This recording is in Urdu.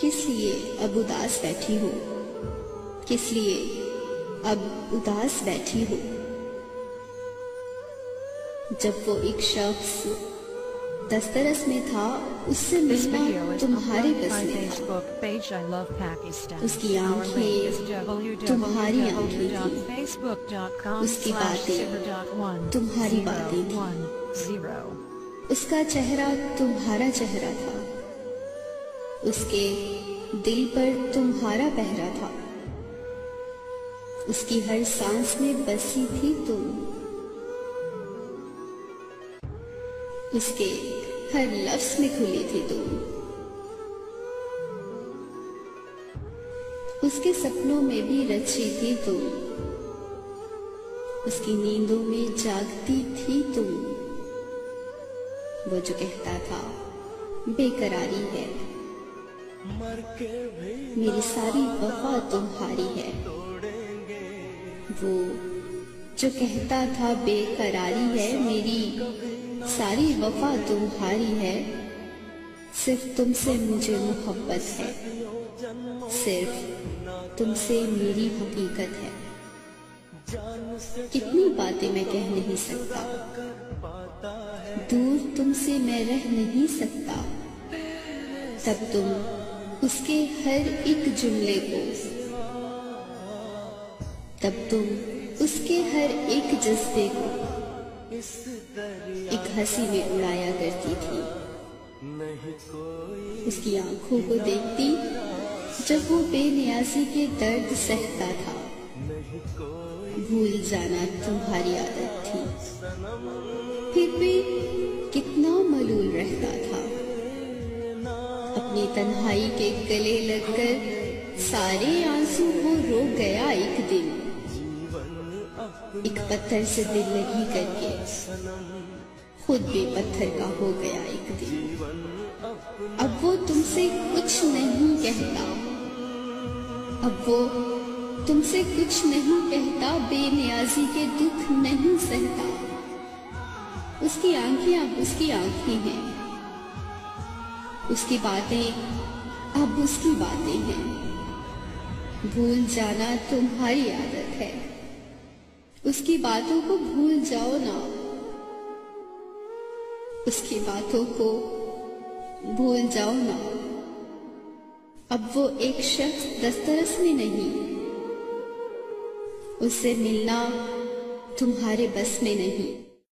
کس لیے اب اداس بیٹھی ہو؟ کس لیے اب اداس بیٹھی ہو؟ جب وہ ایک شخص دسترس میں تھا، اس سے ملنا تمہارے بس میں تھا۔ اس کی آنکھیں تمہاری آنکھیں تھیں، اس کی باتیں تمہاری باتیں تھیں، اس کا چہرہ تمہارا چہرہ تھا، اس کے دل پر تمہارا پہرا تھا، اس کی ہر سانس میں بسی تھی تم، اس کے ہر لفظ میں کھلی تھی تم، اس کے سپنوں میں بھی رچی تھی تم، اس کی نیندوں میں جاگتی تھی تم۔ وہ جو کہتا تھا بے قراری ہے، میری ساری وفا تمہاری ہے۔ وہ جو کہتا تھا بے قراری ہے، میری ساری وفا تمہاری ہے، صرف تم سے مجھے محبت ہے، صرف تم سے میری حقیقت ہے۔ کتنی باتیں میں کہہ نہیں سکتا، دور تم سے میں رہ نہیں سکتا، تب تم اس کے ہر ایک جملے کو، تب تم اس کے ہر ایک جذبے کو ایک ہنسی میں اڑایا کرتی تھی۔ اس کی آنکھوں کو دیکھتی جب وہ بے نیازی کے درد سہتا تھا، بھول جانا تمہاری عادت تھی، پھر بھی کتنا ملول رہتا تھا، اپنی تنہائی کے گلے لگ کر سارے آنسو وہ رو گیا ایک دن، ایک پتھر سے دل لگی کر کے خود بھی پتھر کا ہو گیا ایک دن۔ اب وہ تم سے کچھ نہیں کہتا، اب وہ تم سے کچھ نہیں کہتا، بے نیازی کے دکھ نہیں سہتا، اس کی آنکھیں اب اس کی آنکھیں ہیں، اس کی باتیں اب اس کی باتیں ہیں، بھول جانا تمہاری عادت ہے، اس کی باتوں کو بھول جاؤ نا، اس کی باتوں کو بھول جاؤ نا۔ اب وہ ایک شخص دسترس میں نہیں، اس سے ملنا تمہارے بس میں نہیں۔